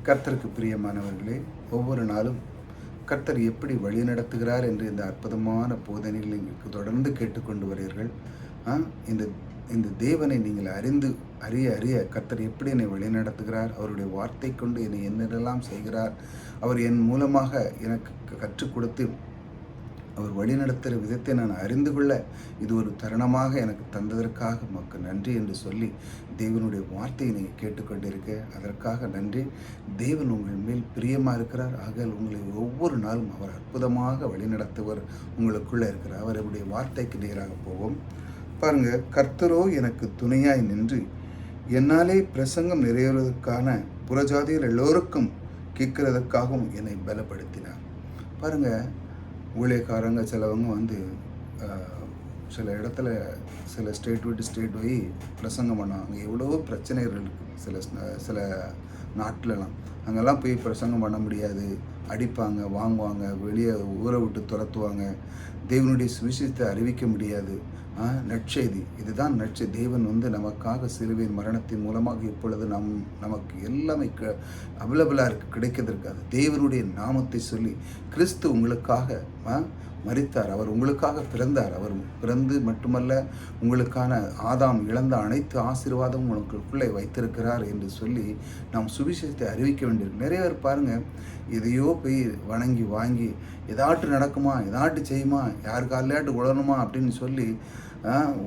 கர்த்தருக்கு பிரியமானவர்களே, ஒவ்வொரு நாளும் கர்த்தர் எப்படி வழி நடத்துகிறார் என்று இந்த அற்புதமான போதனைகளை நீங்கள் தொடர்ந்து கேட்டுக்கொண்டு வருகிறீர்கள். இந்த இந்த தேவனை நீங்கள் அறிய அறிய கர்த்தர் எப்படி என்னை வழிநடத்துகிறார், அவருடைய வார்த்தை கொண்டு என்னை என்னெல்லாம் செய்கிறார், அவர் என் மூலமாக எனக்கு கற்றுக் கொடுத்து அவர் வழிநடத்துகிற விதத்தை நான் அறிந்து கொள்ள இது ஒரு தருணமாக எனக்கு தந்ததற்காக உமக்கு நன்றி என்று சொல்லி தேவனுடைய வார்த்தையை நீங்கள் கேட்டுக்கொண்டிருக்க அதற்காக நன்றி. தேவன் உங்கள் மேல் பிரியமாக இருக்கிறார். ஆகையால் உங்களை ஒவ்வொரு நாளும் அவர் அற்புதமாக வழிநடத்துவர் உங்களுக்குள்ளே இருக்கிறார். அவருடைய வார்த்தைக்கு நேராக போவோம். பாருங்க, கர்த்தரோ எனக்கு துணையாய் நின்று என்னாலே பிரசங்கம் நிறைவேறுவதற்கான புறஜாதிகள் எல்லோருக்கும் கேட்கிறதற்காகவும் என்னை பலப்படுத்தினார். பாருங்க, ஊழியக்காரங்க சிலவங்க சில இடத்துல சில ஸ்டேட் விட்டு ஸ்டேட் போய் பிரசங்கம் பண்ணாங்க. எவ்வளோ பிரச்சனைகள் இருக்குது சில நாட்டிலலாம். அங்கெல்லாம் போய் பிரசங்கம் பண்ண முடியாது. அடிப்பாங்க, வாங்குவாங்க, வெளியே ஊரை விட்டு துரத்துவாங்க. தேவனுடைய சுவிசேஷத்தை அறிவிக்க முடியாது. நற்செய்தி இதுதான் தேவன் நமக்காக சிலுவையின் மரணத்தின் மூலமாக இப்பொழுது நமக்கு எல்லாமே அவைலபிளாக இருக்குது, கிடைக்கிறதுக்கு. அது தேவனுடைய நாமத்தை சொல்லி கிறிஸ்து உங்களுக்காக மரித்தார், அவர் உங்களுக்காக பிறந்தார். அவர் பிறந்து மட்டுமல்ல, உங்களுக்கான ஆதாம் இழந்த அனைத்து ஆசீர்வாதமும் உங்களுக்குள்ளே வைத்திருக்கிறார் என்று சொல்லி நாம் சுவிசேஷத்தை அறிவிக்க வேண்டியிருக்கு. நிறைய பேர் பாருங்கள், எதையோ போய் வணங்கி வாங்கி ஏதாட்டு நடக்குமா, ஏதாட்டு செய்யுமா, யார் காலையாட்டு உழணுமா அப்படின்னு சொல்லி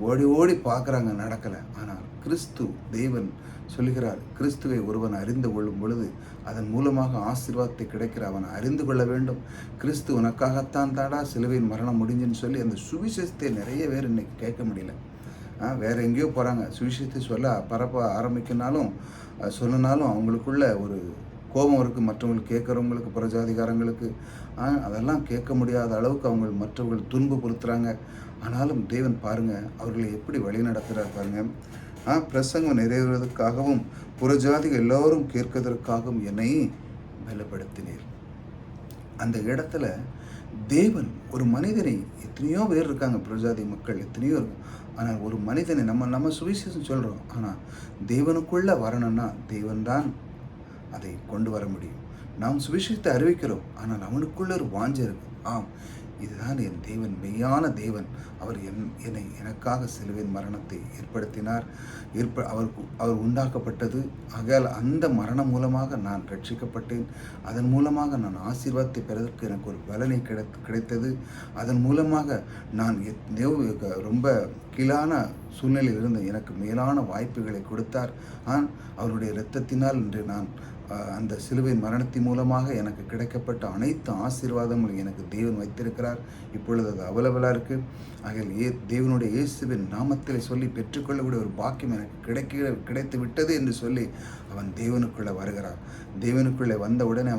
ஓடி ஓடி பார்க்குறாங்க, நடக்கலை. ஆனால் கிறிஸ்து தேவன் சொல்கிறார், கிறிஸ்துவை ஒருவன் அறிந்து கொள்ளும் பொழுது அதன் மூலமாக ஆசீர்வாதத்தை கிடைக்கிற அவன் அறிந்து கொள்ள வேண்டும். கிறிஸ்து உனக்காகத்தான் தாடா சிலுவையின் மரணம் முடிஞ்சுன்னு சொல்லி அந்த சுவிசேஷத்தை நிறைய பேர் இன்னைக்கு கேட்க முடியல. வேறு எங்கேயோ போகிறாங்க. சுவிசேஷத்தை சொல்ல பரப்ப ஆரம்பிக்கினாலும் சொன்னாலும் அவங்களுக்குள்ள ஒரு கோபம் இருக்குது. மற்றவங்களுக்கு கேட்குறவங்களுக்கு, புறஜாதிகாரங்களுக்கு அதெல்லாம் கேட்க முடியாத அளவுக்கு அவங்க மற்றவர்கள் துன்புறுத்துகிறாங்க. ஆனாலும் தேவன் பாருங்கள் அவர்களை எப்படி வழி நடத்துகிறார் பாருங்கள். பிரசங்கம் நிறைவேறுவதற்காகவும் புறஜாதிகள் எல்லோரும் கேட்கதற்காகவும் என்னை பலப்படுத்தினீர். அந்த இடத்துல தேவன் ஒரு மனிதனை, எத்தனையோ பேர் இருக்காங்க, புறஜாதி மக்கள் எத்தனையோ இருக்கும். ஆனால் ஒரு மனிதனை நம்ம சுவிசேஷம் சொல்கிறோம். ஆனால் தேவனுக்குள்ளே வரணும்னா தேவன்தான் அதை கொண்டு வர முடியும். நாம் சுவிசேஷத்தை அறிவிக்கிறோம், ஆனால் அவனுக்குள்ள ஒரு வாஞ்சை இருக்கு. இதுதான் என் தேவன், மெய்யான தேவன். அவர் எனக்காக சிலுவையின் மரணத்தை ஏற்படுத்தினார். அவர் உண்டாக்கப்பட்டது. ஆகையால் அந்த மரணம் மூலமாக நான் ரட்சிக்கப்பட்டேன். அதன் மூலமாக நான் ஆசீர்வாதத்தை பெறுவதற்கு எனக்கு ஒரு பலனை கிடைத்தது. அதன் மூலமாக நான் ரொம்ப கீழான சூழ்நிலையில் இருந்து எனக்கு மேலான வாய்ப்புகளை கொடுத்தார். அவருடைய இரத்தத்தினால் இன்று நான் அந்த சிலுவையின் மரணத்தின் மூலமாக எனக்கு கிடைக்கப்பட்ட அனைத்து ஆசீர்வாதங்களும் எனக்கு தேவன் வைத்திருக்கிறார். இப்பொழுது அது அவைலபிளாக இருக்குது. ஆகையால் தேவனுடைய இயேசுவின் நாமத்தில் சொல்லி பெற்றுக்கொள்ளக்கூடிய ஒரு பாக்கியம் எனக்கு கிடைத்து விட்டது என்று சொல்லி அவன் தேவனுக்குள்ளே வருகிறார். தேவனுக்குள்ளே வந்த உடனே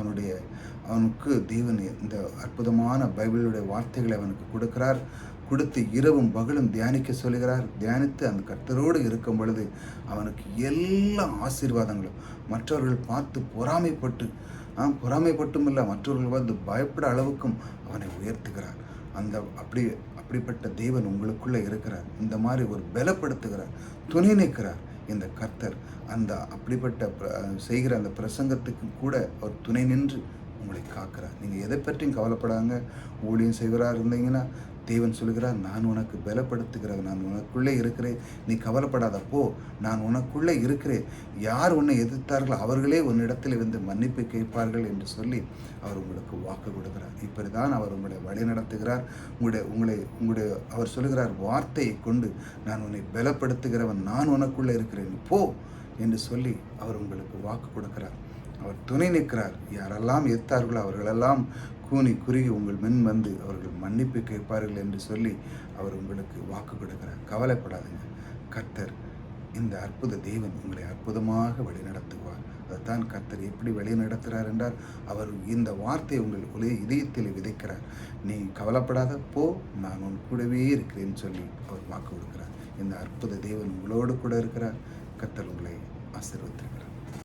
அவனுக்கு தேவன் இந்த அற்புதமான பைபிளுடைய வார்த்தைகளை அவனுக்கு கொடுத்து இரவும் பகலும் தியானிக்க சொல்கிறார். தியானித்து அந்த கர்த்தரோடு இருக்கும் பொழுது அவனுக்கு எல்லா ஆசீர்வாதங்களும் மற்றவர்கள் பார்த்து பொறாமைப்பட்டும் இல்லை, மற்றவர்கள் பயப்பட அளவுக்கும் அவனை உயர்த்துகிறார். அப்படிப்பட்ட தேவன் உங்களுக்குள்ளே இருக்கிறார். இந்த மாதிரி ஒரு பலப்படுத்துகிறார், துணை நிற்கிறார் இந்த கர்த்தர். அப்படிப்பட்ட செய்கிற அந்த பிரசங்கத்துக்கு கூட அவர் துணை நின்று உங்களை காக்கிறார். நீங்கள் எதை பற்றியும் கவலைப்படாங்க. ஊழியம் செய்வராக இருந்தீங்கன்னா தேவன் சொல்கிறார், நான் உனக்கு பலப்படுத்துகிறேன், நான் உனக்குள்ளே இருக்கிறேன், நீ கவலைப்படாத, போ, நான் உனக்குள்ளே இருக்கிறேன். யார் உன்னை எதிர்த்தார்களோ அவர்களே உன்னிடத்தில் மன்னிப்பு கேட்பார்கள் என்று சொல்லி அவர் உங்களுக்கு வாக்கு கொடுக்கிறார். இப்படி தான் அவர் உங்களை வழி நடத்துகிறார். அவர் சொல்கிறார், வார்த்தையை கொண்டு நான் உன்னை பலப்படுத்துகிறவன், நான் உனக்குள்ளே இருக்கிறேன், போ என்று சொல்லி அவர் உங்களுக்கு வாக்கு கொடுக்கிறார். அவர் துணை நிற்கிறார். யாரெல்லாம் எதிர்த்தார்களோ அவர்களெல்லாம் கூனி குறுகி உங்கள் முன் அவர்கள் மன்னிப்பு கேட்பார்கள் என்று சொல்லி அவர் உங்களுக்கு வாக்கு கொடுக்கிறார். கவலைப்படாதீங்க, கர்த்தர் இந்த அற்புத தேவன் உங்களை அற்புதமாக வழி நடத்துவார். அதைத்தான் கர்த்தர் எப்படி வழி நடத்துகிறார் என்றால், அவர் இந்த வார்த்தை உங்கள் இதயத்தில் விதைக்கிறார். நீ கவலைப்படாத, போ, நான் உன் கூடவே இருக்கிறேன்னு சொல்லி அவர் வாக்கு கொடுக்கிறார். இந்த அற்புத தேவன் உங்களோடு கூட இருக்கிறார். கர்த்தர் உங்களை ஆசீர்வதிக்கிறார்.